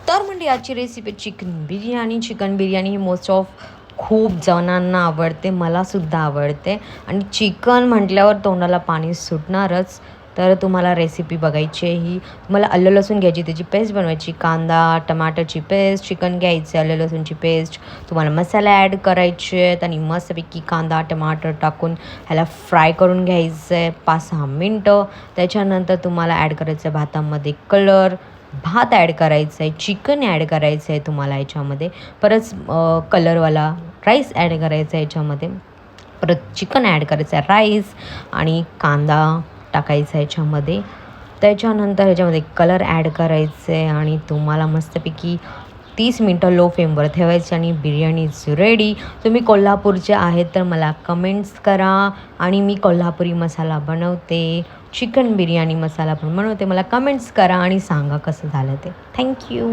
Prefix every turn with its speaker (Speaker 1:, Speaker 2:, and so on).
Speaker 1: तर म्हणजे आजची recipe chicken biryani. Chicken biryani he most of खूप जणांना आवडते, मलासुद्धा आवडते. आणि चिकन म्हटल्यावर तोंडाला पाणी सुटणारच. तर तुम्हाला रेसिपी बघायची आहे ही. तुम्हाला आलं लसूण घ्यायची, त्याची पेस्ट बनवायची, कांदा टमाटरची पेस्ट, चिकन घ्यायचं, आलं लसूणची पेस्ट, तुम्हाला मसाले ॲड करायचे आहेत आणि मस्तपैकी कांदा टमाटर टाकून ह्याला फ्राय करून घ्यायचं आहे 5-6 मिनटं. त्याच्यानंतर तुम्हाला ॲड करायचं आहे भातामध्ये कलर, भात ॲड करायचं आहे, चिकन ॲड करायचं आहे तुम्हाला याच्यामध्ये, परत कलरवाला राईस ॲड करायचा आहे याच्यामध्ये, परत चिकन ॲड करायचं आहे राईस, आणि कांदा टाकायचा आहे याच्यामध्ये. त्याच्यानंतर ह्याच्यामध्ये कलर ॲड करायचं आहे आणि तुम्हाला मस्तपैकी 30 मिनटं लो फ्लेमवर ठेवायची आणि बिर्याणी इज रेडी. तुम्ही कोल्हापूरचे आहेत तर मला कमेंट्स करा. आणि मी कोल्हापुरी मसाला बनवते, चिकन बिर्याणी मसाला पण बनवते. मला कमेंट्स करा आणि सांगा कसं झालं ते. थँक्यू.